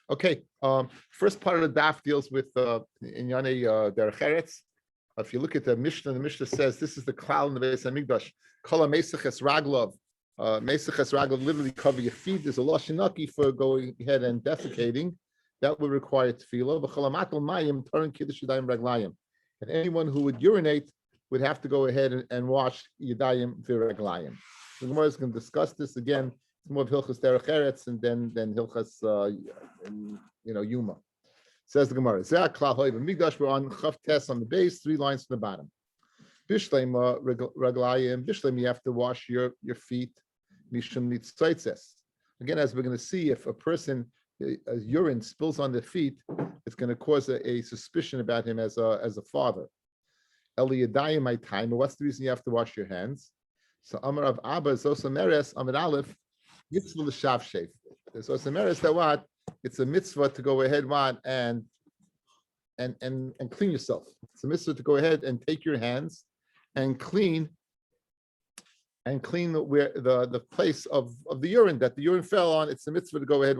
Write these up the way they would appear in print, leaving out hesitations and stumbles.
Okay. First part of the daf deals with Inyane Derech Eretz. If you look at the Mishnah says this is the cloud in the Beis Hamikdash. Kala Meseches Raglov. Meseches Raglov literally cover your feet. There's a loshinaki for going ahead and defecating. That would require tefillah. V'chalamatul mayim tarin kiddush yadayim raglayim. And anyone who would urinate would have to go ahead and wash yadayim v'raglayim. The Gemara is going to discuss this again. It's more of Hilchas Derech Eretz and then Hilchas Yoma. Says the Gemara. Zeh klal hoy b'mikdash. We're on Chav Tes on the base, 3 lines from the bottom. Bishleim raglayim. Bishleim, you have to wash your feet. Mishum nitzaitzes. Again, as we're going to see, if a person urine spills on their feet, it's going to cause a suspicion about him as a father. Eliyadayim my time. What's the reason you have to wash your hands? So Amar of Abba Zosameres Amar Aleph mitzvah l'shav sheif. Zosameres that what? It's a mitzvah to go ahead and clean yourself. It's a mitzvah to go ahead and take your hands and clean where the place of the urine that the urine fell on. It's a mitzvah to go ahead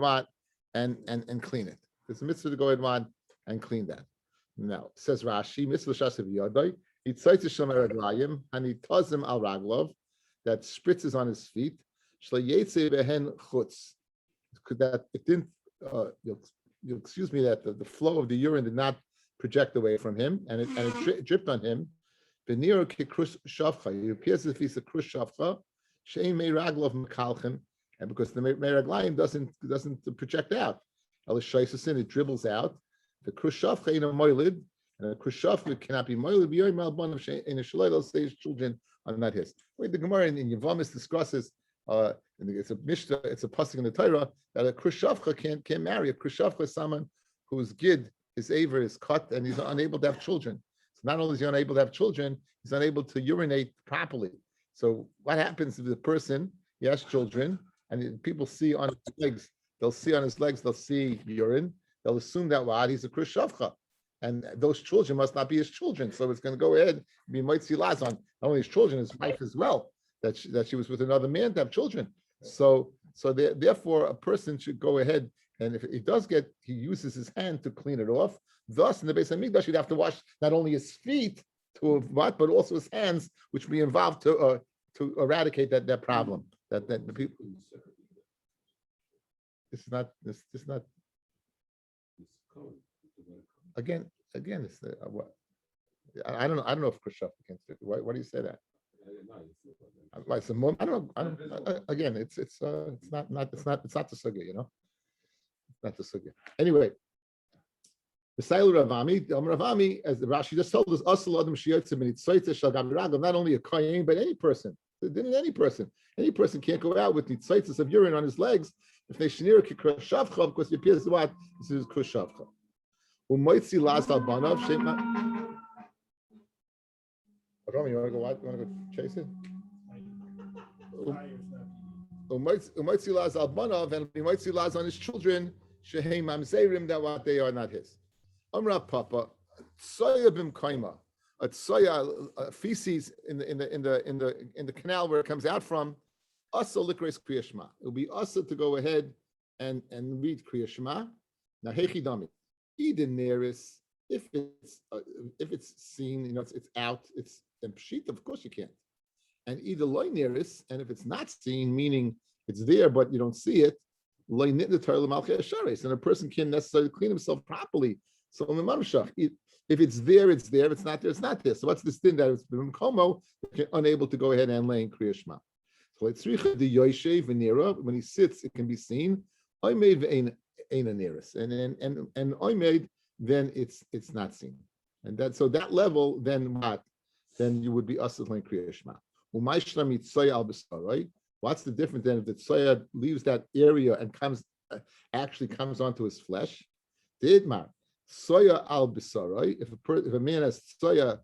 and clean it. It's a mitzvah to go ahead and clean that. Now says Rashi, mitzvah shasav yadai, he tzaitzes shomer raglayim, and he tazim al raglov, that spritzes on his feet. Shla yetze behen chutz. That it didn't. You'll excuse me that the flow of the urine did not project away from him, and it dripped on him. Beniro kikrush shavcha. It appears as if he's a krush shavcha. Shein mei raglov mekalchem, and because the mei raglayim doesn't project out. Elishaisasin, it dribbles out. The krush shavcha in a moilid, and a krush shavcha cannot be moilid. B'yoy malbon of in a shalayl say his children are not his. Wait, the Gemara in Yevamis discusses. It's a mishnah, it's a pasuk in the Torah that a krushavcha can't marry. A krushavcha is someone whose gid, his aver is cut, and he's unable to have children. So not only is he unable to have children, he's unable to urinate properly. So what happens if the person, he has children, and people see on his legs, they'll see urine, they'll assume that he's a krushavcha. And those children must not be his children. So it's going to go ahead and be moitzi lazon. Not only his children, his wife as well. That she was with another man to have children. So therefore, a person should go ahead, and if he does he uses his hand to clean it off. Thus, in the Beis Hamikdash, he'd have to wash not only his feet but also his hands, which would be involved to eradicate that problem. That the people. This is not. Again. It's what. I don't know if Khrushchev can. Why do you say that? I don't know. Again, it's not the sugya, you know. It's not the sugya. Anyway, the Sailu Ravami, as the Rashi just told us, not only a kohen, but any person. Any person can't go out with nitzaitis of urine on his legs if they shenira kikrashavcha, because it appears what this is krashavcha. Umoitzi las albanav shema. Romy, you want to go what? You want to go chase it? Umoitzi laz al banav, and umoitzi laz on his children. Shehem mamzerim, that what they are not his. Amra papa tsoya bim kaima, a tsoya feces in the canal where it comes out from. Asa likres kriyashma. It will be asa to go ahead and read kriyashma. Now hechidami, eden neris. If it's seen, it's out, it's and pshita, of course you can't. And either loy neris, and if it's not seen, meaning it's there but you don't see it, loy nit the Torah l'malchei asharis, and a person can't necessarily clean himself properly. So if it's there, it's there. If it's not there, it's not there. So what's this thing that it's been komo, unable to go ahead and lay in Kriya Shema? So it's the yoshev v'nira, when he sits, it can be seen. I made ein neris, and I made. Then it's not seen, and that level. Then what? Then you would be asad like Kriya Shema. Right? What's the difference then if the tsoya leaves that area and comes onto his flesh? Didmar soya al bisarai. If a man has tsoya,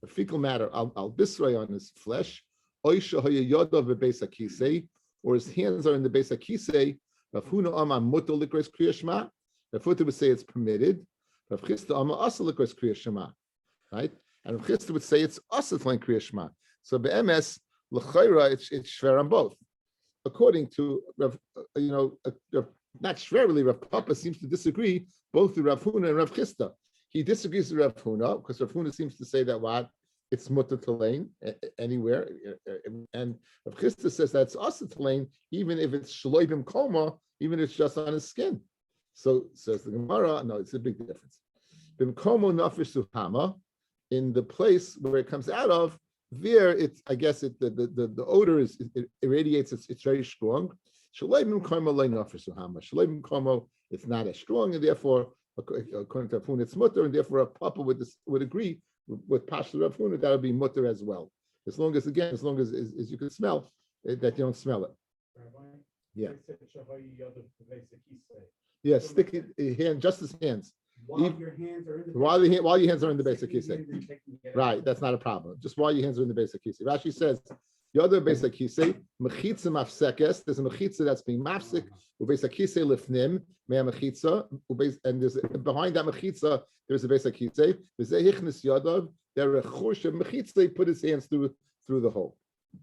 fecal matter al bisarai on his flesh, or his hands are in the beis hakisei, Rav Futa would say it's permitted. Rav Chisda Amma Asa L'Kros Kriya Shema, right? And Rav Chisda would say it's Asa T'lein Kriya Shema. So be'emes l'chayra it's shver on both. According to Rav not shverely. Rav Papa seems to disagree both with Rav Huna and Rav Chisda. He disagrees with Rav Huna because Rav Huna seems to say that what it's mutter to lane anywhere, and Rav Chisda says that's also to lane even if it's shloibim koma, even if it's just on his skin. So says the Gemara, no, it's a big difference. Bim komo nafish suhama, in the place where it comes out of, there it's I guess the odor it irradiates, it's very strong. Shloibim komo loy nafish suhama. Shloibim komo, it's not as strong, and therefore according to Rav Huna it's mutter, and therefore a papa would agree with Pashto Rav Huna that would be mutter as well, as long as you can smell that you don't smell it. Rabbi, Yeah. Yeah, stick it hand, just his hands. While your hands are in the While your hands are in the basic kisei. Right, that's not a problem. Just while your hands are in the basic kisei. Rashi says the other basic kisei, mechitza mafsekes. There's a mechitza that's being mafsek. Ubasic kisei lifnim mea mechitza. And there's behind that mechitza there's a basic kisei. There's a hichnis yadav. There a chush of mechitza. He put his hands through the hole.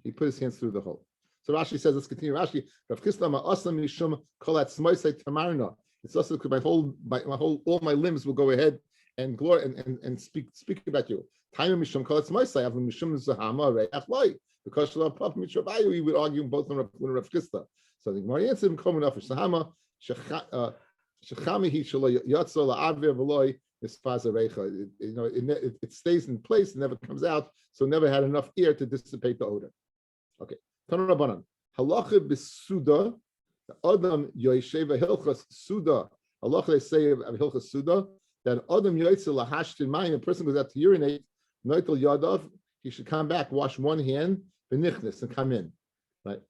He put his hands through the hole. So Rashi says, let's continue. Rashi, Rav Chisda ma'asam mishum kolat smoisei tamarna. It's also because all my limbs will go ahead and glory and speak about you. Time mishum kolat smoisei avim mishum zahama re'ach loy. Because Shalom Papa Mitrabayu, we would argue both on Rav Chisda. So the Gemara answered him, "Komen off Sahama shechamihi shelo yatzo la'avir v'loy nispaza reicha." It stays in place, it never comes out, so it never had enough air to dissipate the odor. Okay. Tanu Rabbanan. Halacha b'suda, Adam yoysheva hilchas suda. Halacha they say of hilchas suda that Adam yoytze lahashtin mayim. A person goes out to urinate, noitel yadav. He should come back, wash one hand, v'nichnis, and come in. Right?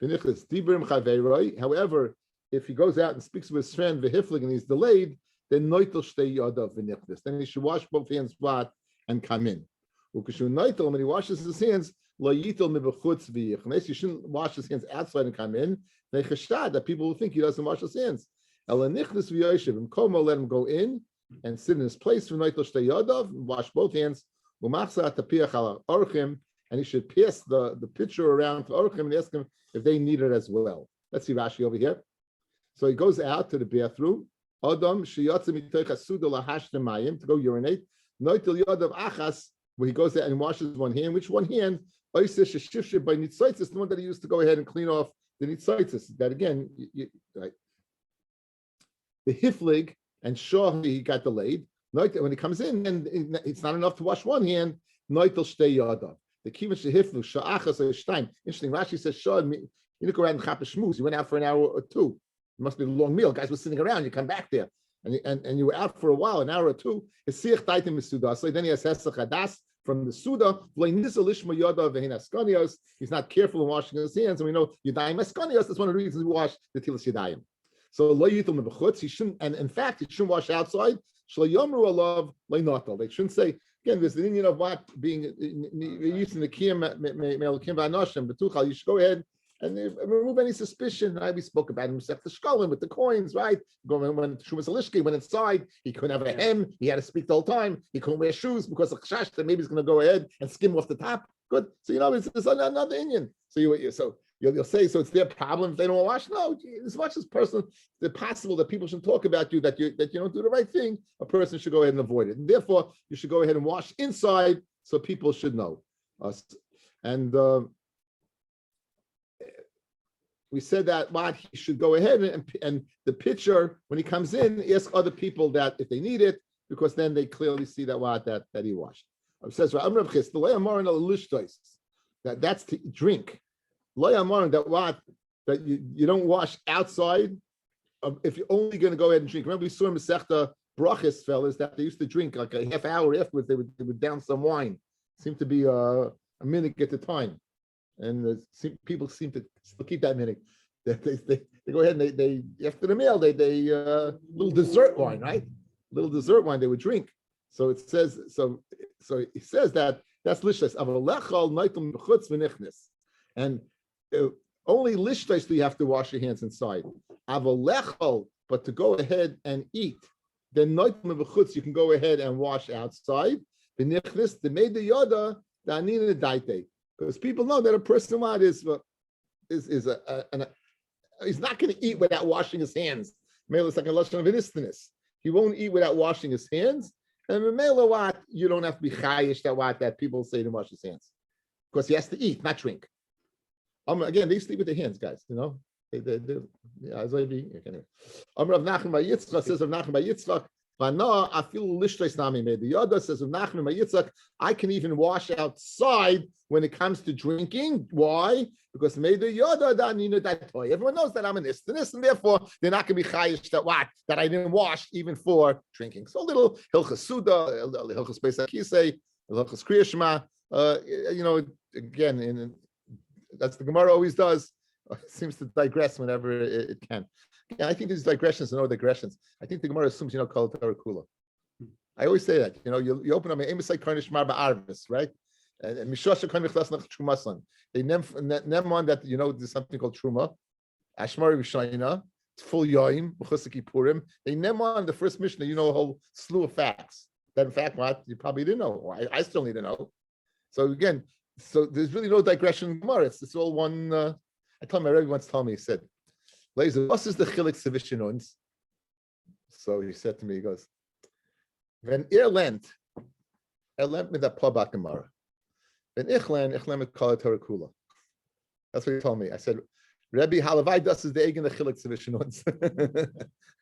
V'nichnis dibrim chaveiroi. However, if he goes out and speaks with his friend v'hiflig and he's delayed, then noitel shtei yadav v'nichnis. Then he should wash both hands flat and come in. Ukashu noitel, when he washes his hands, you shouldn't wash his hands outside and come in. That people will think he doesn't wash his hands. Let him go in and sit in his place for wash both hands. And he should pass the pitcher around to Orchim and ask him if they need it as well. Let's see Rashi over here. So he goes out to the bathroom. Adam to go urinate. Where he goes there and washes one hand. Which one hand? By the one that he used to go ahead and clean off the nitzaitis. That again, right? The hiflig and Shaw, he got delayed. When he comes in, and it's not enough to wash one hand. Noitel shtei yadav. The kivish hiflu sha'achas sh'taim. Interesting. Rashi says Shaw. You didn't go around and chapish shmuz. You went out for an hour or two. It must be a long meal. Guys were sitting around. You come back there. And you were out for a while, an hour or two. Then he has hesach hadas from the Suda. He's not careful in washing his hands, and we know Yadayim Eskanios. That's one of the reasons we wash the Tilas Yadayim. So he shouldn't, and in fact, he shouldn't wash outside. They shouldn't say again. There's the Indian of what being using the kiyam. You should go ahead and remove any suspicion. Right? We spoke about him, the Shkolim with the coins, right? Going when Shumas Alishki went inside, he couldn't have a hem. He had to speak the whole time. He couldn't wear shoes because of chash that maybe he's going to go ahead and skim off the top. Good. So it's another Indian. So you'll say, so it's their problem if they don't wash. No, as much as personal, it's possible that people should talk about you that you don't do the right thing. A person should go ahead and avoid it, and therefore you should go ahead and wash inside so people should know. We said that what he should go ahead and the pitcher, when he comes in, ask other people that if they need it, because then they clearly see that he washed. It says that's to drink. That you don't wash outside if you're only going to go ahead and drink. Remember we saw in Masechta Brachis, fellas, that they used to drink like a half hour afterwards. They would down some wine. It seemed to be a minute at the time. And people seem to still keep that minute. They go ahead and they after the meal they little dessert wine, right? Little dessert wine they would drink. So it says he says that's lishtas. And only lishtas do you have to wash your hands inside. But to go ahead and eat, then you can go ahead and wash outside. Because people know that a person is he's not going to eat without washing his hands. Mela is like a lashon of inistness. He won't eat without washing his hands. And Mela, what you don't have to be chayish that people say to wash his hands, because he has to eat, not drink. Again, they sleep with their hands, guys. You know, they yeah. Rav Nachman bar Yitzchak says Rav Nachman bar Yitzchak. I feel lishtais nami made. The Yada says Rav Nachman bar Yitzchak. I can even wash outside when it comes to drinking. Why? Because made the Yada that toy. Everyone knows that I'm an istinus, and therefore they're not going to be chayish that I didn't wash even for drinking. So a little hilchas suda, hilchas pesach kisei, hilchas kriya shema. You know, again that's the Gemara always does. It seems to digress whenever it can. Yeah, I think these digressions are no digressions. I think the Gemara assumes kol Torah kula. I always say that. You know, you open up my emisai karnish marba arvis, right? And mishosha karnish chlas nach trumasan. They nem on that. You know, there's something called truma. Ashmari v'shayina. It's full yoim b'chusaki purim. They nem on the first Mishnah. You know, a whole slew of facts. That in fact, what you probably didn't know. I still need to know. So again. So there's really no digression in Gemara. It's all one. I told my Rabbi once told me, he said, "Laser, what is the chilik sevishinons?" So he said to me, he goes, "When lent mit der plabak Gemara. When ich mit kol Torah kula." That's what he told me. I said, "Rabbi, halavai das is the egin the chilik sevishinons."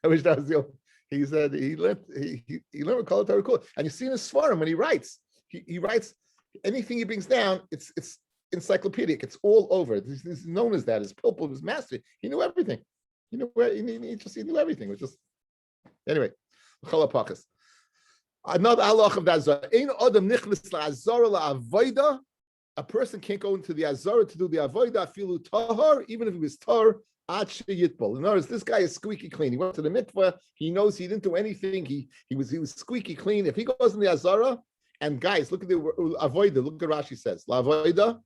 I wish that was the. He said he learned with kol Torah kula, and you see in his svarim when he writes, he writes. Anything he brings down, it's encyclopedic. It's all over. This is known as that. His pilpul, his master. He knew everything. He knew everything. It was just anyway. Another halach of that. A person can't go into the azara to do the avodah filu tahar, even if he was tar at sheyitbol. In other words, this guy is squeaky clean. He went to the mikveh. He knows he didn't do anything. He was squeaky clean. If he goes in the azara. And guys, look at the avoida. Look at Rashi says, la avoida,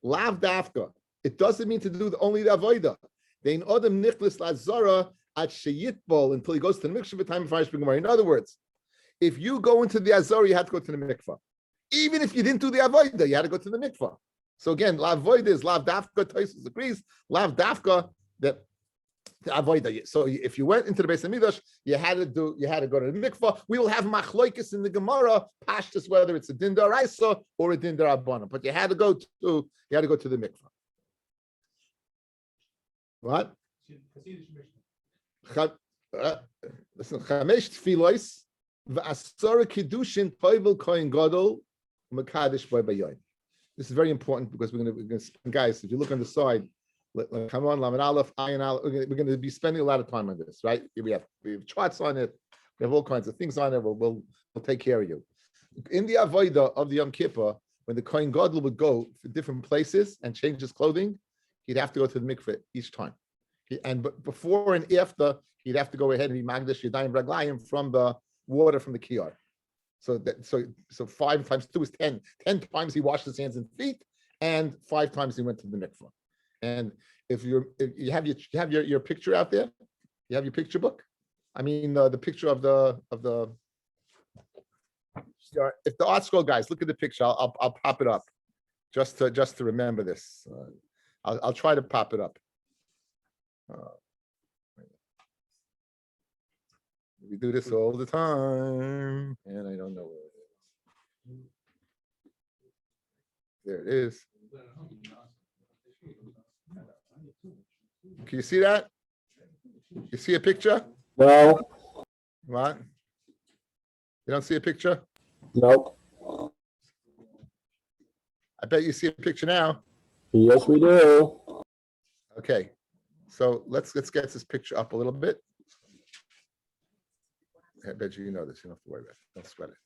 lav dafka. It doesn't mean to do only the avoida. Dein odem nichlis lazara at sheyitbol until he goes to the mikvah time of Gemara. In other words, if you go into the azara, you have to go to the mikvah. Even if you didn't do the avoida, you had to go to the mikvah. So again, la avoida is lav dafka. Tosfos agrees. Lav dafka that. So if you went into the Beis Hamikdash, you had to go to the mikvah. We will have machloikis in the Gemara, pashtus, whether it's a din daraisa or a din darabana. But you had to go to the mikvah. What? Listen, chamesh tfilos v'asara kiddushin toivel kohen gadol mekadesh b'yoyim. This is very important because we're going to guys. If you look on the side. Come on, Lamed Aleph, Ayin Aleph. We're going to be spending a lot of time on this, right? We have charts on it. We have all kinds of things on it. We'll take care of you. In the avodah of the Yom Kippur, when the Kohen Gadol would go to different places and change his clothing, he'd have to go to the mikveh each time. But before and after, he'd have to go ahead and be magdash yadayim raglayim from the water from the kiyar. So 5 times 2 is 10. 10 times he washed his hands and feet, and 5 times he went to the mikveh. And if you have your picture out there, you have your picture book. I mean the picture of the. If the art scroll guys, look at the picture. I'll pop it up, just to remember this. I'll try to pop it up. We do this all the time, and I don't know where it is. There it is. Can you see that? You see a picture? No. What? You don't see a picture? Nope. I bet you see a picture now. Yes, we do. Okay. So let's get this picture up a little bit. I bet you know this. You don't have to worry about it. Don't sweat it.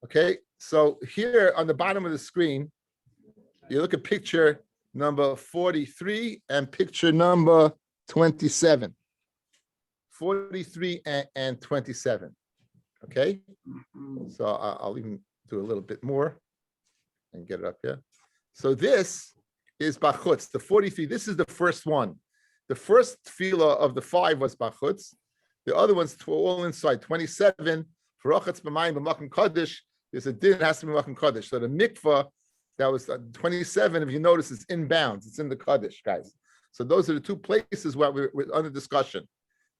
Okay. So here on the bottom of the screen, you look at picture number 43 and picture number 27. 43 and 27. Okay. So I'll even do a little bit more and get it up here. So this is Bachutz, the 43. This is the first one. The first tefillah of the 5 was Bachutz. The other ones were all inside. 27, for Rochatz B'mayim B'Makom Kodesh, there's a din has to be Makom Kodesh. So the mikvah That was 27. If you notice, it's inbounds. It's in the Kaddish, guys. So those are the two places where we're under discussion.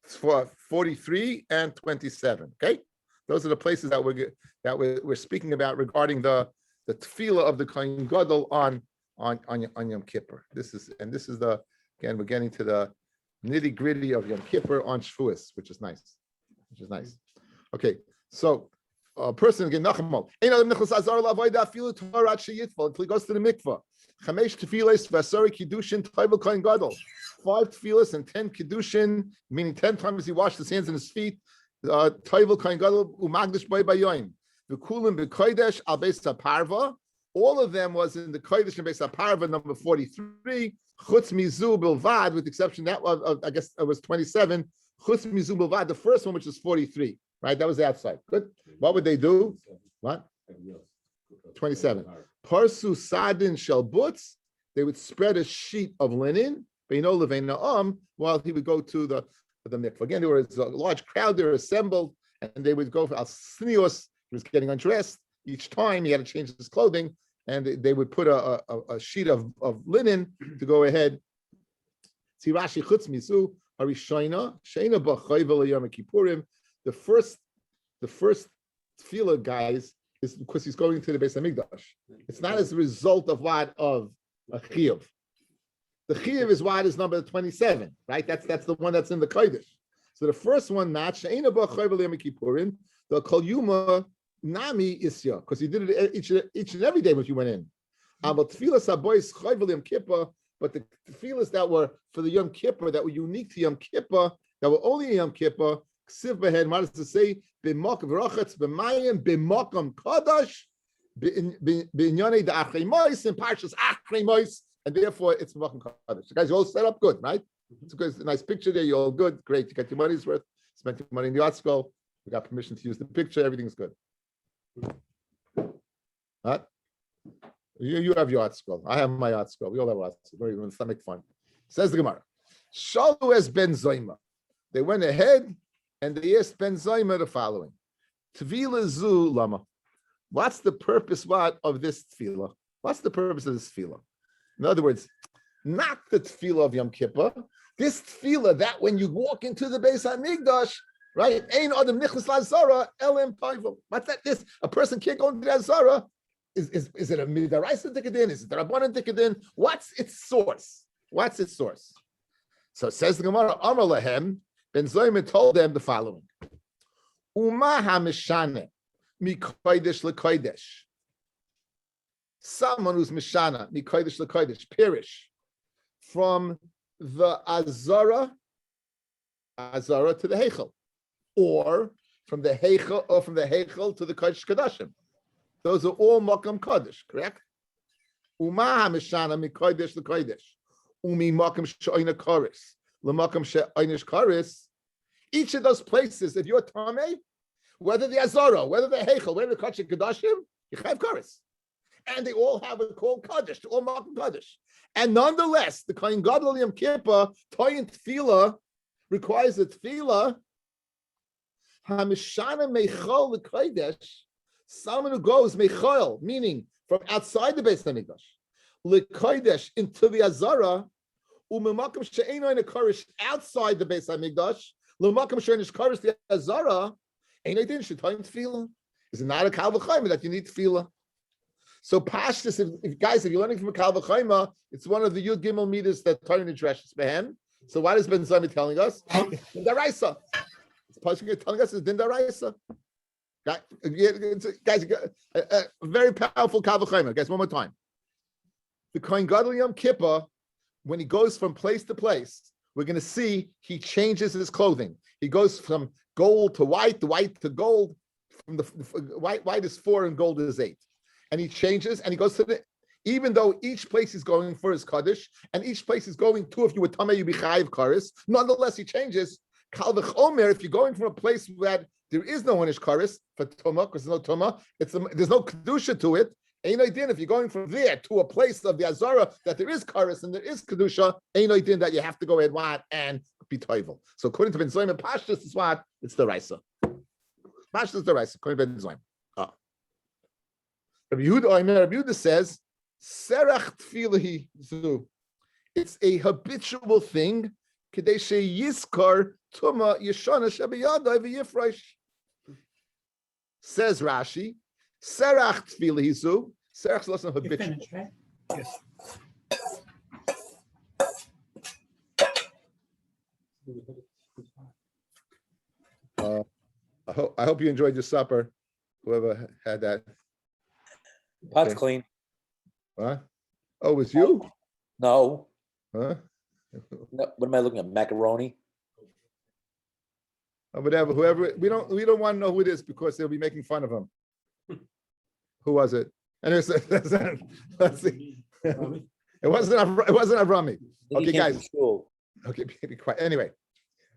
It's for 43 and 27. Okay, those are the places that we're speaking about regarding the tefillah of the Kohen Gadol on Yom Kippur. This is the, again, we're getting to the nitty gritty of Yom Kippur on Shavuos, which is nice. Okay, so a person again, Nachamal, until he goes to the mikvah. Chamesh tefillas v'asari kiddushin toivel kohen gadol. 5 tefillas and 10 kiddushin, meaning 10 times he washed his hands and his feet. Toivel kohen gadol umagdish boy bayoim. V'kulim b'kodesh al beis haparva. All of them was in the kodesh and beis haparva number 43. Chutz mizu bilvad, with the exception that was, I guess it was 27. Chutz mizu bilvad, the first one, which was 43. Right, that was the outside. Good. What would they do? What? 27. Parsu sadin shel butz. They would spread a sheet of linen, while he would go to the mikvah. Again, there was a large crowd there assembled, and they would go for al snios. He was getting undressed. Each time he had to change his clothing, and they would put a sheet of linen to go ahead. See Rashi chutz mizu harishayna sheina b'chayvel yom kippurim. The first tefillah, guys, is because he's going to the Beis Hamikdash. It's not as a result of what of a chiyuv. The chiyuv is what is number 27, right? That's the one that's in the kodesh. So the first one, not she'ena b'chayvel yom kippurim, the kol yuma nami isya, because he did it each and every day when you went in. But tefillas habois chayvel yom kippur, but the tefillas that were for the Yom Kippur, that were unique to Yom Kippur, that were only Yom Kippur. Ksiv behed, what does it say? B'mok v'rochetz b'mayim b'mokam kadosh b'inyonei da'achrei mois in Parshas Achrei Mois, and therefore it's b'mokam kadosh. Guys, you all set up good, right? It's a nice picture there. You're all good, great. You got your money's worth. Spent your money in the art school. We got permission to use the picture. Everything's good. What? You have your art school. I have my art school. We all have art school. Let's not make fun. Says the Gemara. Shalu es ben Zoyma. They went ahead. And they asked Ben Zayma the following: Tefillah zu lama. What's the purpose of this tefillah? What's the purpose of this tefillah? In other words, not the tefillah of Yom Kippur. This tefillah that when you walk into the Beis Hamikdash, right? Ein adam nichnas lazara elim toivel. What's that? This a person can't go into the azara. Is it a midaraisa tikadin? Is it a rabbanan tikadin? What's its source? So it says the Gemara, Amar lahem. Ben Zoyman told them the following: Uma hamishane mikodesh lekodesh. Someone who's mishana mikodesh lekodesh, perish from the azara to the heichel, or from the heichel to the kodesh kadashim. Those are all makam kodesh, correct? Uma hamishana mikodesh lekodesh. Umi makam she'oina koris. Each of those places, if you're Tameh, whether the Azara, whether the Heichel, whether the Kodesh Kadashim, you have Karis. And they all have it called Kaddish, all Malkum Kaddish. And nonetheless, the Kohen Gadol Yom Kippur, Toyin Tefillah, requires a Tefillah, Hamishana Meichol L'Kodesh, someone who goes Meichol, meaning from outside the Beis Hamikdash, L'Kodesh into the Azara, U'Memakam she'eino in a karish outside the Beis Hamikdash, L'Makam she'eino karish the Azara, ain't idin sh'toyim tefillah. Is it not a kal v'chayma that you need tefillah? So pashtus, if you're learning from a kal v'chayma, it's one of the Yud Gimel meters that Torah addresses behem. So what is Ben Zayma telling us? Din daraisa. It's Pasuk telling us it's din daraisa. Guys, a very powerful kal v'chayma. Guys, one more time. The Kohen Gadol Yom Kippur, when he goes from place to place, we're going to see he changes his clothing. He goes from gold to white to gold. From the white is 4 and gold is 8. And he changes and he goes to the, even though each place he's going for is Kaddish, and each place he's going to, if you were Tameh, you'd be Chayiv Karis. Nonetheless, he changes. Kal v'chomer, if you're going from a place where there is no Inish Karis, for Tumah, because there's no Tumah, there's no Kedusha to it. Ain't idea if you're going from there to a place of the Azara that there is Karis and there is Kedusha, ain't idea that you have to go ahead and be Toivel. So according to Ben Zoyim and Pashtus, is what? It's the Raisa. Pashtus is the Raisa, according to Ben Zoyim. Rabbi Yehuda says, Serach tfilahi zu. It's a habitual thing. Kedei sheyiskar tuma yeshana shebiyadai v'yifresh. Says Rashi, Serach tfilahi zu. Serach's less than You habitual. finished, right? Yes. I hope you enjoyed your supper. Whoever had that. Pot's Okay. clean. Huh? Oh, it was you? No. Huh? No, what am I looking at? Macaroni? Or whatever. Whoever we don't want to know who it is because they'll be making fun of him. Who was it? And let's see. It wasn't Avrami. I think he Okay, came from guys. school. Okay, be quiet. Anyway,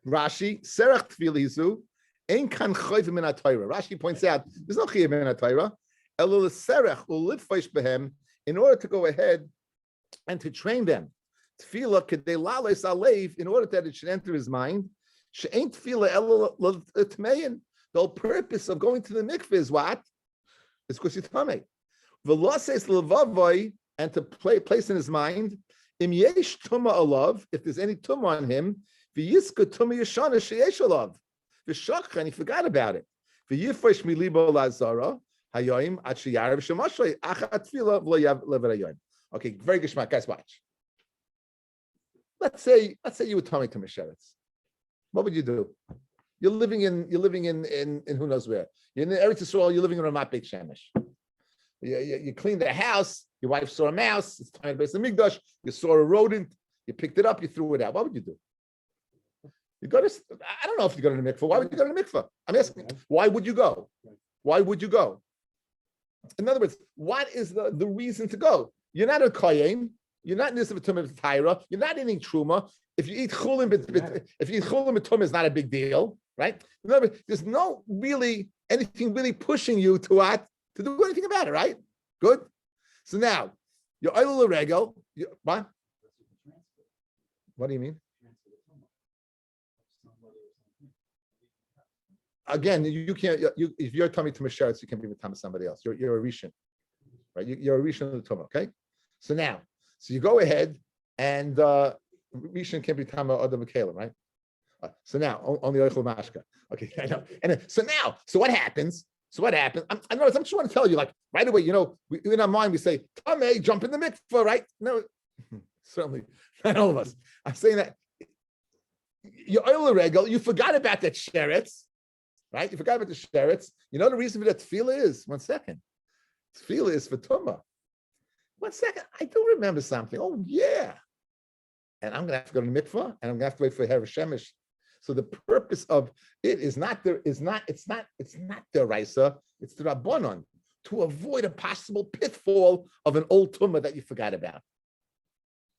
Rashi, Serach Tfilizu, Ein Kan Chayv Min HaTorah. Rashi points out there's no Chayv Min HaTorah. Elul Serach Ulitfeish Behem, in order to go ahead and to train them. Tefillah Kedei Lales Alev, in order that it should enter his mind. She'ain Tefillah Elul Tmein. The whole purpose of going to the mikveh is what? It's because you're tamei. Veloses levavoy, and to place in his mind. Im yesh tuma alav, if there's any tuma on him, v'yiska tuma yeshana sheyesh alav, v'shachcha, and he forgot about it. V'yifresh milibo lazara hayoim at sheyarav shemashrei achat tefila v'lo lever hayoim. Okay, very good, shmak. Guys, watch. Let's say you were tummy to Mesheretz. What would you do? You're living in who knows where. You're in the Eretz Yisrael. You're living in Ramat Beit Shemesh. You clean the house. Your wife saw a mouse. It's time to base the mikdash. You saw a rodent. You picked it up. You threw it out. What would you do? You go to. I don't know if you go to the mikveh. Why would you go to the mikveh? I'm asking. Why would you go? Why would you go? In other words, what is the reason to go? You're not a kohen. You're not in this of Tyra. You're not eating truma. If you eat chulim, tumah is not a big deal, right? In other words, there's no really anything really pushing you to what to do anything about it, right? Good. So now you're oil regel. What? What do you mean? Again, you can't. If you're tummy to Mesheretz, you can be with tummy somebody else. You're a rishon, right? You're a rishon of the tumah. Okay. So now, so you go ahead and rishon can't be tummy other mekalim, right? So now only oichel mashka. Okay, I know. And so now, so what happens? I know. I'm just want to tell you, like right away. You know, in our mind we say, "Tamei, jump in the mikvah," right? No, certainly not all of us. I'm saying that you're oil regel. You forgot about that sheretz, right? You forgot about the sheretz. You know the reason for that tefillah is 1 second. Tefillah is for tumah. 1 second. I do remember something. Oh yeah, and I'm gonna have to go to the mikvah, and I'm gonna have to wait for Her Shemesh. So the purpose of it it's not the Raisa, it's the Rabbanon, to avoid a possible pitfall of an old tumah that you forgot about.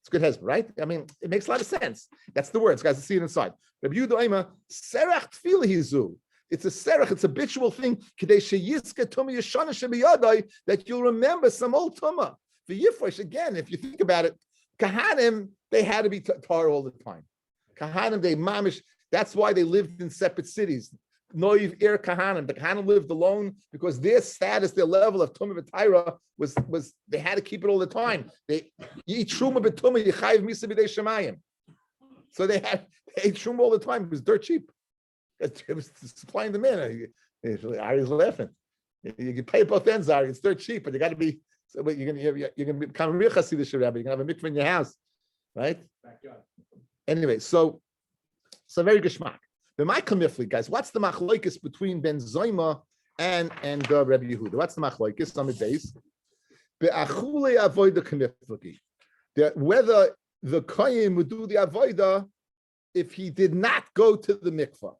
It's good husband, right? I mean, it makes a lot of sense. That's the words, guys. See it inside. Rabbi Yehuda Omer, serach tefillah. It's a serach, it's a habitual thing. Kedei sheyiska tumah yeshana shebiyadai, that you'll remember some old tumah. For Yifresh, again, if you think about it, Kahanim, they had to be tar all the time. Kahanim, they mamish. That's why they lived in separate cities. Noiv Ir Kahanim. The Kahanim lived alone because their status, their level of Tumah V'Taira was they had to keep it all the time. They eat Truma B'Tumah, Yechayiv Misa B'Dei Shemayim. So they ate Truma all the time. It was dirt cheap. It was supplying the man. Ari's laughing. You can pay both ends, Ari. It's dirt cheap, but you got to be. So you're gonna become a real Hasidic Rabbi. You're gonna have a mikveh in your house, right? Backyard. Anyway, so very geschmack. The Michael Mifli, guys, what's the machlokes between Ben Zoyma and Rabbi Yehuda? What's the machlokes on the base? Be'achule avoida k'mifli. Whether the kohen would do the avoida if he did not go to the mikvah.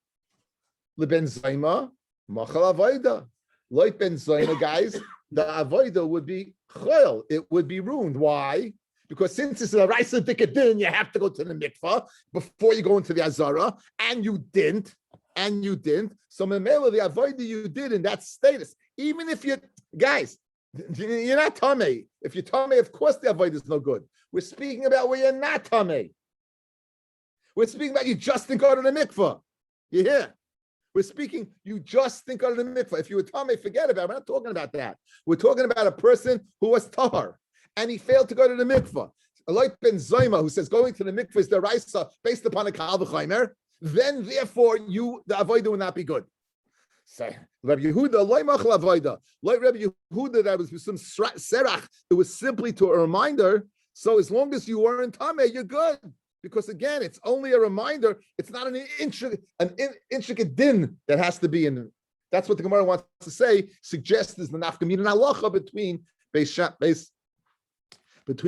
Le Ben Zoyma, machal avoida. Like Ben Zoyma, guys, the avoida would be chayil. It would be ruined. Why? Because since it's a Raisa Dikadin, you have to go to the mikvah before you go into the Azara, and you didn't. So Memela, the avodah you did in that status, even if you guys, you're not Tamei. If you're Tamei, of course the avodah is no good. We're speaking about where you're not Tamei. We're speaking about you just didn't go to the mikvah. You hear? We're speaking, you just didn't go to the mikvah. If you were Tamei, forget about it. We're not talking about that. We're talking about a person who was tahar. and he failed to go to the mikvah. Like Ben Zoyma, who says going to the mikvah is the raisa based upon a kal v'chaimer, then therefore the avodah will not be good. Say Rabbi Yehuda, loy machal avodah, like Rabbi Yehuda, that was some serach. It was simply to a reminder. So as long as you weren't tameh, you're good. Because again, it's only a reminder. It's not an intricate din that has to be in it. That's what the Gemara wants to say. Suggests is the nafkamin halacha between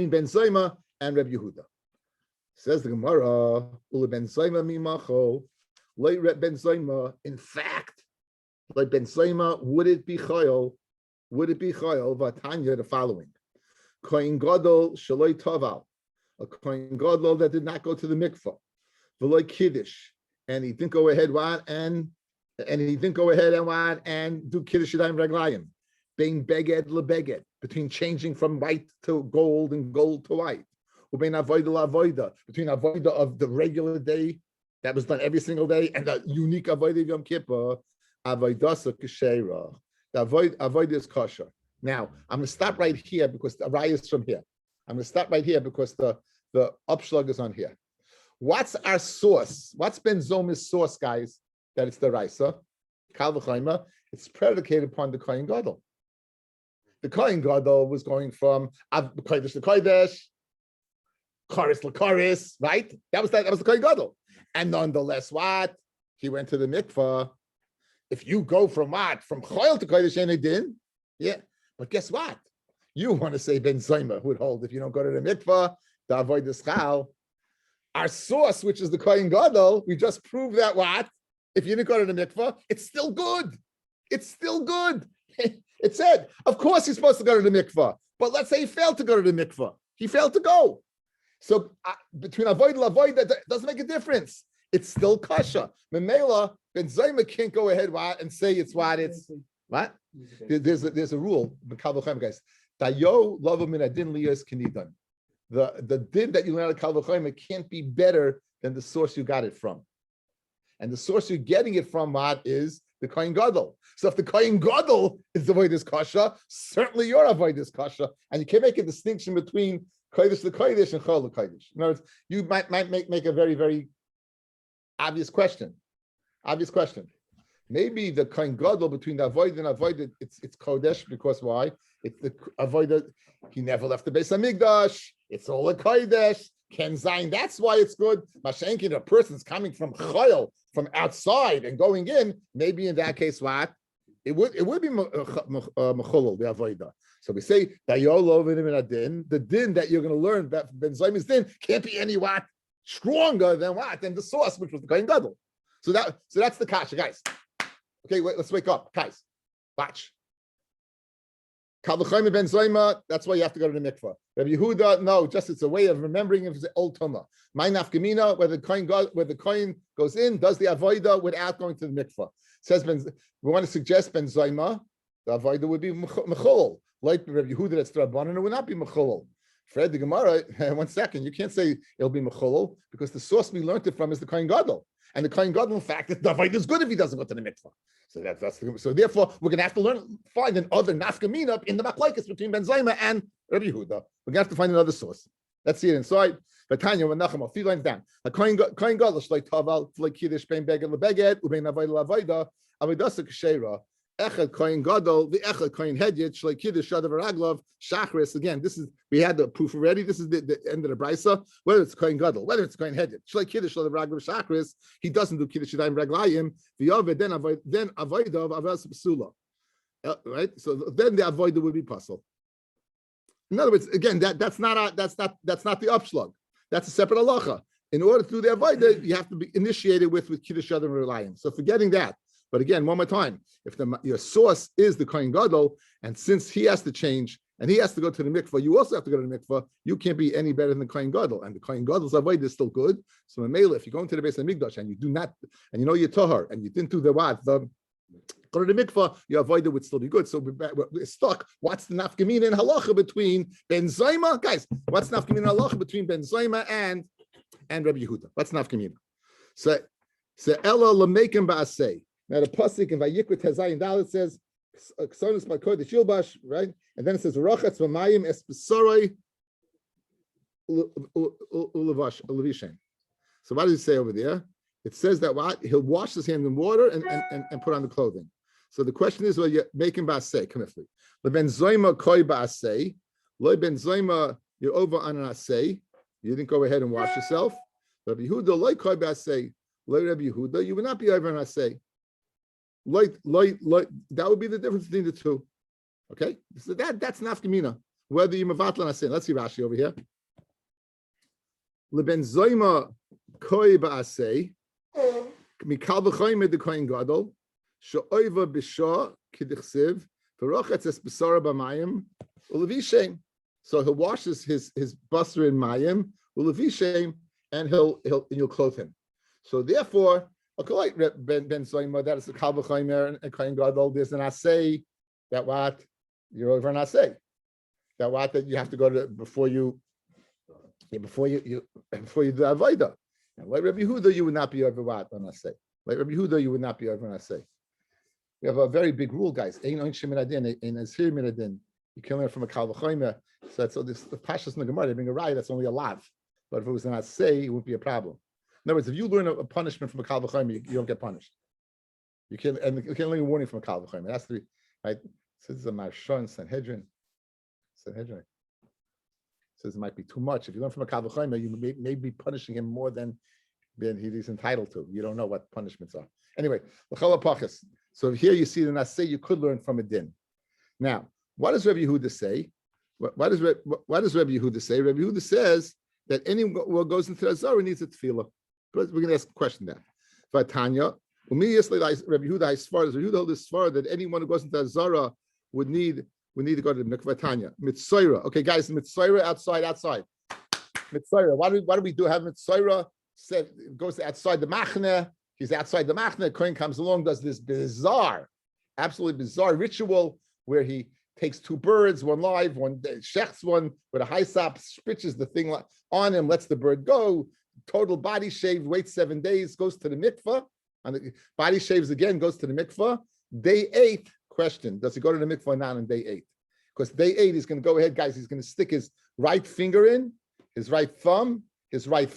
Ben Zoyma and Rabbi Yehuda. Says the Gemara, Ula Ben Zoyma mimacho, like Ben Zoyma. In fact, like Ben Zoyma, would it be chayil? Would it be chayil? Vatanya, the following: Kohen Gadol shaloi toval. A Kohen Gadol that did not go to the mikvah, v'loy kiddush, and he didn't go ahead and he didn't go ahead and do kiddush yadayim raglayim, being beged lebeged, between changing from white to gold and gold to white, ubein avoida lavoida, between avoida of the regular day that was done every single day and the unique avoida of Yom Kippur, avoidasa kashera. The avoida is kosher. Now I'm going to stop right here because the raya is from here. I'm going to stop right here because the upshlag is on here. What's our source? What's Ben Zoma's source, guys? That it's the Raisa, Kal v'chaimer. It's predicated upon the Kohen Gadol. The Kohen Gadol was going from Kodesh to Kodesh, Choris to Choris, right? That was the Kohen Gadol. And nonetheless, what? He went to the mikvah. If you go from what? From Choil to Kodesh and Edin, yeah. But guess what? You want to say Ben Zoyma would hold if you don't go to the mikvah, to avoid the schal. Our source, which is the Kohen Gadol, we just proved that what? If you didn't go to the mikvah, it's still good. It's still good. It said, of course he's supposed to go to the mikvah, but let's say he failed to go to the mikvah. He failed to go. So between avoid and avoid, that doesn't make a difference. It's still kasha. Memela, Ben Zoyma can't go ahead and say it's what it's what? There's a rule, guys. Dayo lava min adin liyos kenidan. The din that you learn at Kal v'chaimer can't be better than the source you got it from. And the source you're getting it from what is the Kohen Gadol. So if the Kohen Gadol is the avodas kasha, certainly your avodas kasha. And you can't make a distinction between kodesh the kodesh and chol the kodesh. In other words, you might make a very, very obvious question. Maybe the Kohen Gadol between the avoid and avoid, it's kodesh because why? It's the avoid. He never left the Beis Hamikdash. It's all a kodesh. Ken Zayin. That's why it's good. Mashenkin, a person's coming from chayil, from outside and going in. Maybe in that case, what? It would be mechulul the avoida. So we say the din that you're going to learn that Ben Zoyma's din can't be any what stronger than what than the source, which was the Kohen Gadol. So that's the kasha, guys. Okay, wait, let's wake up, guys. Watch. Kal v'chaimer Ben Zoyma, that's why you have to go to the mikvah. Rabbi Yehuda, no, just it's a way of remembering if it's the old Tumah. My nafkamina, where the Kohen goes in, does the avoida without going to the mikvah. Says we want to suggest Ben Zoyma, the avoida would be mechol. Like Rabbi Yehuda, that's the Rabbanan, it would not be mechol. Fred the Gemara, 1 second, you can't say it'll be mechol because the source we learned it from is the Kohen Gadol. And the Kohen Gadol, in fact, the avoida is good if he doesn't go to the mikvah. So therefore, we're going to have to find another nafkamina in the machlokes between Ben Zoyma and Rabbi Yehuda. We're going to have to find another source. Let's see it inside. But Tanya, a few lines down. A Kohen Gadol, like Taval, like Kiddush, bein beged lebeged, ubein avoida lavoida, avoidasa k'sheira. Echad Kohen Gadol, the Echad Kohen Hedyet, Shlei Kiddush, Shadav Raglov, Shachris. Again, we had the proof already. This is the end of the brisa. Whether it's Kohen Gadol, whether it's Kohen Hedyet, Shlei Kiddush, Shadav Raglov, Shachris, he doesn't do Kiddush Yadayim Raglayim. V'yaved then avoidav avas psula. Right. So then the avoida would be puzzle. In other words, again, that's not the upshlag. That's a separate halacha. In order to do the avoida, you have to be initiated with Kiddush Yadayim Raglayim. So forgetting that. But again, one more time, if your source is the Kohen Gadol, and since he has to change and he has to go to the mikvah, you also have to go to the mikvah. You can't be any better than the Kohen Gadol, and the Kohen Gadol's avodah is still good. So, Mamela, if you go into the Beis Hamikdash and you do not, and you know you're tahar, and you didn't do the go to the mikvah, your avodah would still be good. So we're stuck. What's the nafkamina and halacha between Ben Zoyma, guys? What's the nafkamina and halacha between Ben Zoyma and Rabbi Yehuda? What's nafkamina? So Ella lamekim ba'aseh. Now the pasuk in Vayikra Tezayin Dalet says, Ksonus Malkoy Shilbash, right? And then it says Rochatz V'Mayim Es Besoroi Ulevishem. So what does it say over there? It says that what he'll wash his hand in water and put on the clothing. So the question is, well, you're making basei. Come here, Ben zoyma koi basei, loy ben zoyma. You're over on an asei. You didn't go ahead and wash yourself. Rabbi Yehuda loy koi basei, loy Rabbi Yehuda. You would not be over on asei. Loy. That would be the difference between the two. Okay, so that's nafkamina. Whether you mavatl on asei. Let's see Rashi over here. Le ben zoyma koi basei. Mikal v'choyim the kohen gadol. She'oiva b'shah k'dichsiv v'rochatz es b'sara b'mayim ulevishem. So he'll wash his basar in mayim ulevishem, and you'll clothe him. So therefore, like Ben Zoyma, that is the kal v'chomer and kohen gadol. There's an asay that what you're over an asay that you have to go to before you do avodah. And like Rabbi Yehuda, you would not be over what on asay. Like Rabbi Yehuda, you would not be over on asay. We have a very big rule, guys. Ein oinshim min adin, ein azhir min adin. You can learn from a kal v'chomer. So this the pashas in the Gemara. They bring a raya that's only a lav. But if it was an asay, it wouldn't be a problem. In other words, if you learn a punishment from a kal v'chomer, you don't get punished. You can learn a warning from a kal v'chomer. That's the right. So this is a marshon Sanhedrin. Says it might be too much. If you learn from a kal v'chomer, you may be punishing him more than he's entitled to. You don't know what punishments are. Anyway, l'chol hapachas. So here you see the naseh you could learn from a din. Now, what does Rabbi Yehuda say? What does Rabbi Yehuda say? Rabbi Yehuda says that anyone who goes into the Zara needs a tefillah. But we're going to ask a question there. Vatanya, Rabbi Yehuda has far as Rabbi Yehuda holds far that anyone who goes into the Zara would need to go to the mikvah. Vatanya, mitzoira. Okay, guys, mitzoira outside. Mitzoira. What do we do? Have mitzoira? Said goes outside the machne. He's outside the machne. Kohen comes along, does this absolutely bizarre ritual where he takes two birds, one live, one shechts one with a high sop, spitches the thing on him, lets the bird go. Total body shave, waits 7 days, goes to the mikvah. And the body shaves again, goes to the mikvah. Day 8, question: does he go to the mikvah or not on day 8? Because day 8, he's going to go ahead, guys. He's going to stick his right finger in, his right thumb, his right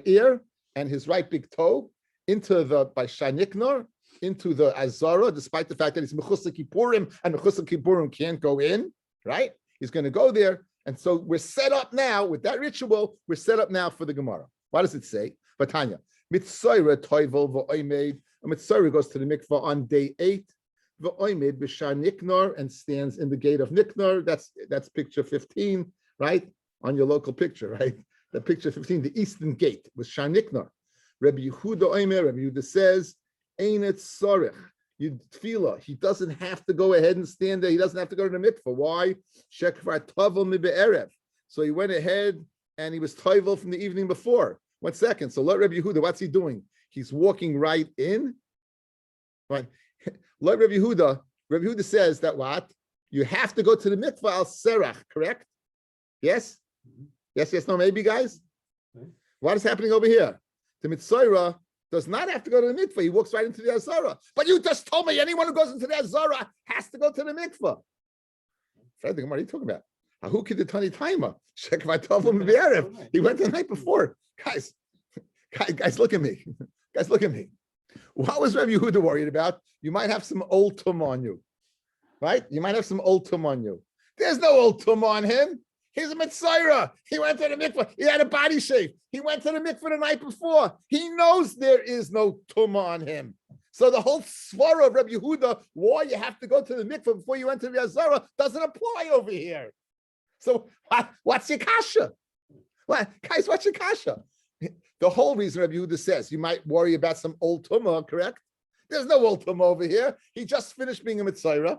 ear, and his right big toe into the by Shaniknor, into the Azara, despite the fact that he's Mechusar Kippurim, and Mechusar Kippurim can't go in, right? He's going to go there. And so we're set up now with that ritual. We're set up now for the Gemara. What does it say? Vatanya, Mitzoira Toivel v'oimed. A Mitzoira goes to the mikvah on day 8. V'oimed b'shar Niknor, and stands in the gate of Niknor. That's picture 15, right? On your local picture, right? The picture 15, the eastern gate was Shar Niknor. Rabbi Yehuda Omer, Rabbi Yehuda says, Ein et sorech. You tefillah. He doesn't have to go ahead and stand there. He doesn't have to go to the mikvah. Why? Shekvar tovel mi be'erev. So he went ahead and he was tovel from the evening before. 1 second. So let Rabbi Yehuda, what's he doing? He's walking right in. Right. Let Rabbi Yehuda says that what? You have to go to the mikvah al serach, correct? Yes? Yes, no, maybe, guys? What is happening over here? The Mitzoira does not have to go to the mikvah. He walks right into the Azara. But you just told me anyone who goes into the Azara has to go to the mikvah. What are you talking about? Who could the Tani timer? He went the night before. Guys, look at me. Guys, look at me. What was Rabbi Yehuda worried about? You might have some old tum on you. Right? You might have some old tum on you. There's no old tum on him. He's a Mitzaira. He went to the mikvah. He had a body shave. He went to the mikvah the night before. He knows there is no tumah on him. So the whole svara of Rabbi Yehuda, why you have to go to the mikvah before you enter the Azara, doesn't apply over here. So what's your kasha? Guys, what's your kasha? The whole reason Rabbi Yehuda says you might worry about some old tumah, correct? There's no old tumah over here. He just finished being a Mitzaira.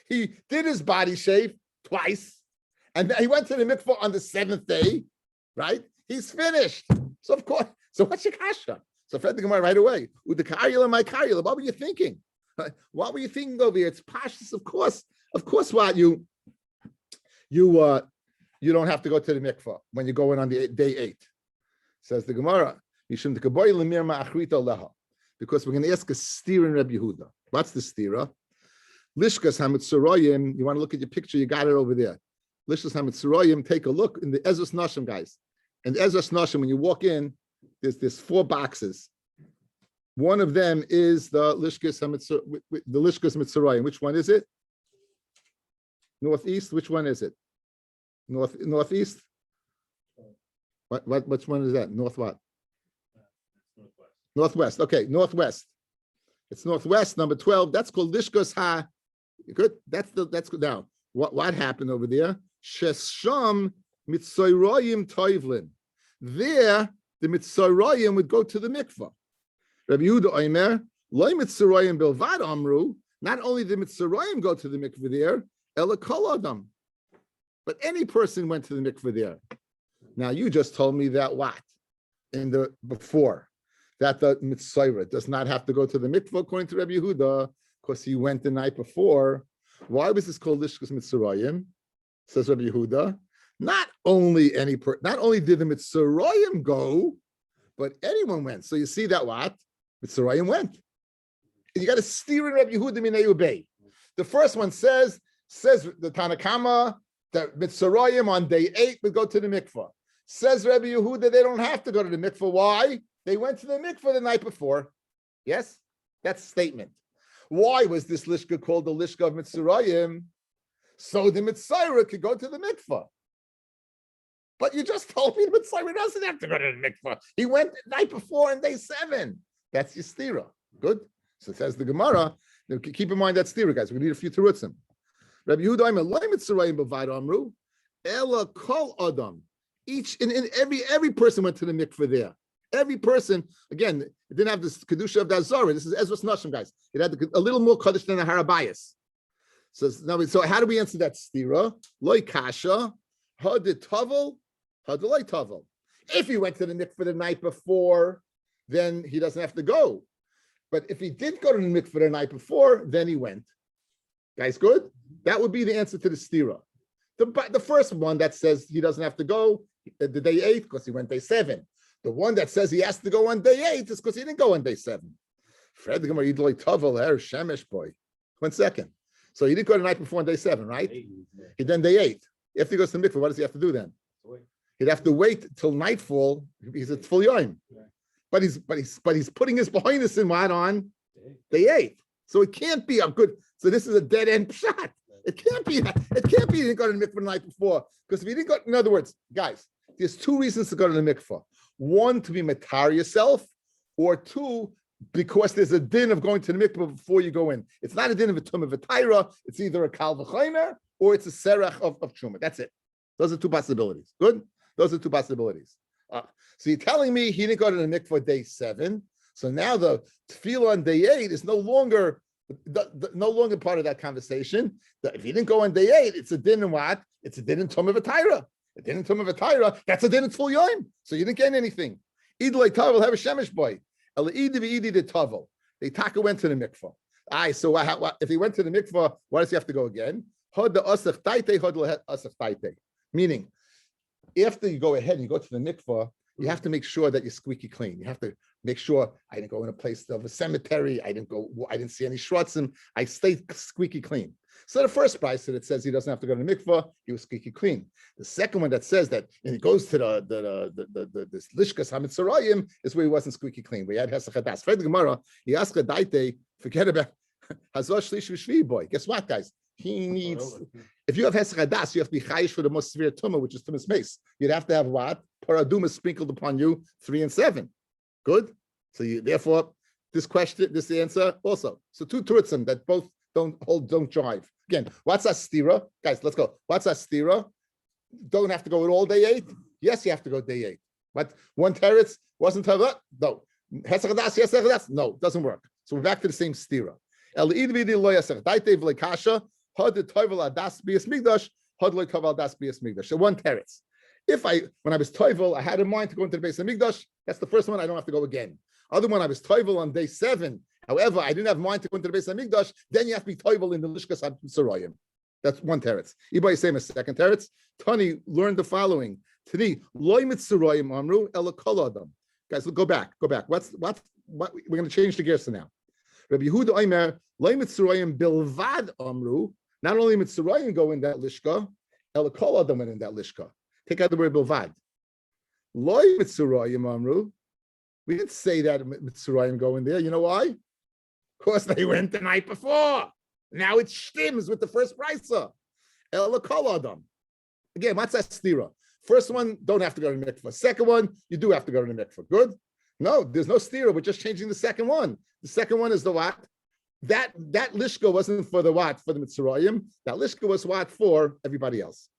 He did his body shave twice. And he went to the mikvah on the 7th day, right? He's finished. So of course, so what's your kasha? So Fred the Gemara right away. With the karyala, my karyala, what were you thinking? What were you thinking over here? It's pashtus, of course. Of course, what you don't have to go to the mikvah when you go in on the day 8. Says the Gemara, because we're going to ask a steer in Rabbi Yehuda. What's the steer? Lishkas Hamitzurayim, you want to look at your picture, you got it over there. Lishkas Hamitzurayim, take a look in the Ezras Nashim, guys. And Ezras Nashim, when you walk in, there's 4 boxes. One of them is the Lishkas Mitzurayim. Which one is it? Northeast. Which one is it? Northeast. Which one is that? North what? Northwest. Okay, northwest. It's northwest. Number 12. That's called Lishkas Ha. Good. That's good. Now, what happened over there? Shesham Mitzurayim Toivlin. There, the Mitzurayim would go to the mikvah. Rabbi Yehuda Omer, Loi Mitzurayim Bilvad Amru. Not only did Mitzurayim go to the mikvah there, Ela Kol Adam, but any person went to the mikvah there. Now you just told me that what in the before that the Mitzurah does not have to go to the mikvah according to Rabbi Yehuda because he went the night before. Why was this called Lishkas Mitzurayim? Says Rabbi Yehuda. Not only did the Mitzurayim go, but anyone went. So you see that what? Mitzurayim went. You got to steer in Rabbi Yehuda Minei Ubei. The first one says the Tanakama that Mitzurayim on day 8 would go to the mikvah. Says Rabbi Yehuda they don't have to go to the mikvah. Why? They went to the mikvah the night before. Yes? That's a statement. Why was this lishka called the lishka of Mitzurayim? So the Mitzurah could go to the mikvah. But you just told me the Mitzurah doesn't have to go to the mikvah. He went the night before on day 7. That's your stira. Good. So it says the Gemara. Now keep in mind that stira, guys. We need a few terutzim. Rabbi Yehuda Omer, Lo Mitzurayim b'vad amru, ela kol adam. Each and every person went to the mikvah there. Every person, again, it didn't have this kedusha of the Azara. This is Ezras Nashim, guys. It had a little more kaddish than the Harabayas. So how do we answer that stira? Loi kasha, hadit tavel, hadaloi tavel. If he went to the mikvah the night before, then he doesn't have to go. But if he did go to the mikvah the night before, then he went. Guys, good? That would be the answer to the stira. The first one that says he doesn't have to go the day 8 because he went day 7. The one that says he has to go on day 8 is because he didn't go on day 7. Fred, Shemesh boy. 1 second. So he didn't go the night before on day 7, right? He then day 8. If he goes to the mikvah, what does he have to do then? He'd have to wait till nightfall. He's at full yom. But he's putting his behind in what on day 8. So it can't be a good. So this is a dead end shot. It can't be. It can't be he didn't go to the mikvah the night before. Because if he didn't go, in other words, guys, there's 2 reasons to go to the mikvah. 1, to be matar yourself, or 2, because there's a din of going to the mikvah before you go in. It's not a din of a tumah v'taira. It's either a kal v'chaymer or it's a serach of truma. That's it. Those are 2 possibilities. Good. Those are 2 possibilities. So you're telling me he didn't go to the mikvah day 7. So now the tefillah on day 8 is no longer part of that conversation. If he didn't go on day 8, it's a din in what? It's a din in tumah v'taira. A din in tumah v'taira. That's a din in full yom. So you didn't get anything. Id like tavel have a shemesh boy. El'idi v'idi de tavel. The taka went to the mikvah. So if he went to the mikvah, why does he have to go again? Hod the asach taite, hod the asach taite. Meaning, after you go ahead and you go to the mikvah, you have to make sure that you're squeaky clean. You have to make sure I didn't go in a place of a cemetery. I didn't see any shrotzim. I stayed squeaky clean. So the first price that it says he doesn't have to go to the mikvah, he was squeaky clean. The second one that says that and he goes to this lishkas hamitzurayim is where he wasn't squeaky clean. We had hesach hadas. Fred the Gemara, he asked a daite, forget about hazor shlish v'shvi boy. Guess what, guys? He needs. If you have hesach hadas, you have to be chayish for the most severe tumah, which is tumas mace. You'd have to have what? Paraduma sprinkled upon you 3 and 7. Good. So you therefore this answer also. So 2 turutzim that both don't drive. Again, what's a stira? Guys, let's go. What's a stira? Don't have to go all day 8. Yes, you have to go day 8. But 1 teretz wasn't tava. No. Hesach hadas, yes, hesach hadas. No, doesn't work. So we're back to the same stira. El idvidi lo yasach daite v'lekasha had the toivel adas bias migdash had lo toivel adas bias migdash. So 1 teretz. When I was toivel, I had in mind to go into the base of migdash. That's the first one. I don't have to go again. Other one, I was toivel on day 7. However, I didn't have mind to go into the base of migdash. Then you have to be toivel in the lishkas hamitzurayim. That's 1 teretz. Ibay same as 2nd teretz. Tani learned the following. Today, loy mitzurayim amru ela kol adam. Guys, go back. What? We're going to change the gears to now. Rabbi Yehuda Omer, Loi Mitzrayim Bilvad Amru. Not only Mitzrayim go in that lishka, El Kol Adam went in that lishka. Take out the word Bilvad. Loi Mitzrayim Amru. We didn't say that Mitzrayim go in there. You know why? Of course, they went the night before. Now it stims with the first brisa. El Kol Adam. Again, what's that stira? First one, don't have to go to the mikvah. Second one, you do have to go to the mikvah. Good? No, there's no stira. We're just changing the second one. The second one is the what? That lishka wasn't for the what? For the Mitzrayim. That lishka was what? For everybody else.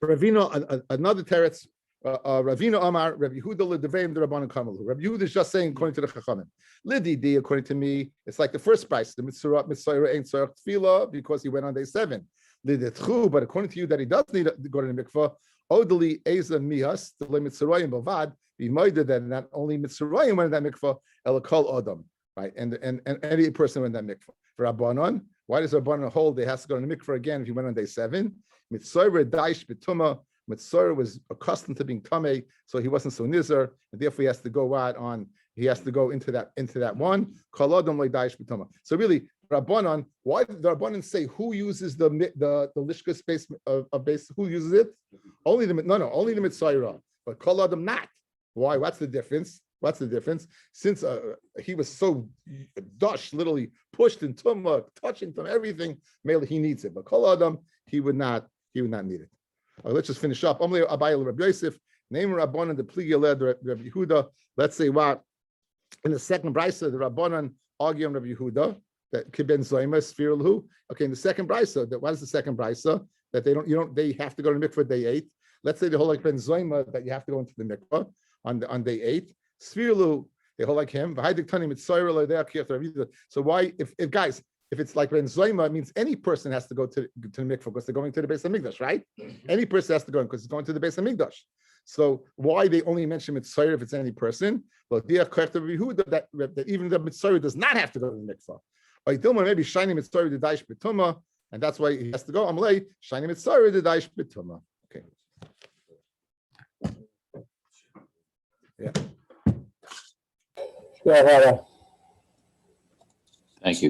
Ravina, another teretz, Ravina Amar, Rabbi Yehuda l'deveim the Rabbanan Kamalu. Rabbi Yehuda is just saying according to the Chachamim. Lididi, according to me, it's like the first price. The Mitzrayim ain't tzarich tefillah because he went on day 7. Liditchu, but according to you that he does need to go to the mikvah. Odeli Eza Mihas, the Mitzrayim Bavad, be moided that not only Mitzrayim went in that mikvah, Elakol Adam, right? And any person went in that mikvah. For Rabbanon, why does Rabbanon hold they has to go in the mikvah again if he went on day 7? Mitzrayim Daish B'Tuma, Mitzrayim was accustomed to being Tameh, so he wasn't so nizer, and therefore he has to go out on, he has to go into that one. Kol Adam Lo Daish B'Tuma. So really, Rabbanon, why did the Rabbanon say who uses the lishka space of base? Who uses it? Only the Mitzrayim, but Kol Adam not. Why? What's the difference? Since he was so dush, literally pushed in tumah, touching tumah, everything, maybe he needs it. But Kol Adam, he would not need it. Let's just finish up. Amalei Abayel Rabbi Yosef, name Rabbanon the Pligi led Rabbi Yehuda. Let's say what in the second brisa the Rabbanon argue on Rabbi Yehuda. That kiben zoyma sfirulhu. Okay, in the second brisa, what is the second brisa? That they have to go to the mikvah day 8. Let's say the whole like ben zoyma that you have to go into the mikvah on day 8. Sfirulhu, they hold like him. So why, if guys, if it's like ben zoyma, it means any person has to go to the mikvah because they're going to the Beis Hamikdash, right? Any person has to go because it's going to the Beis Hamikdash. So why they only mention mitzvah if it's any person? Well, that even the mitzvah does not have to go to the mikvah. Maybe shiny mitzvah the daish betuma, and that's why he has to go. Amalei shiny mitzvah the daish betuma. Okay. Yeah. Thank you.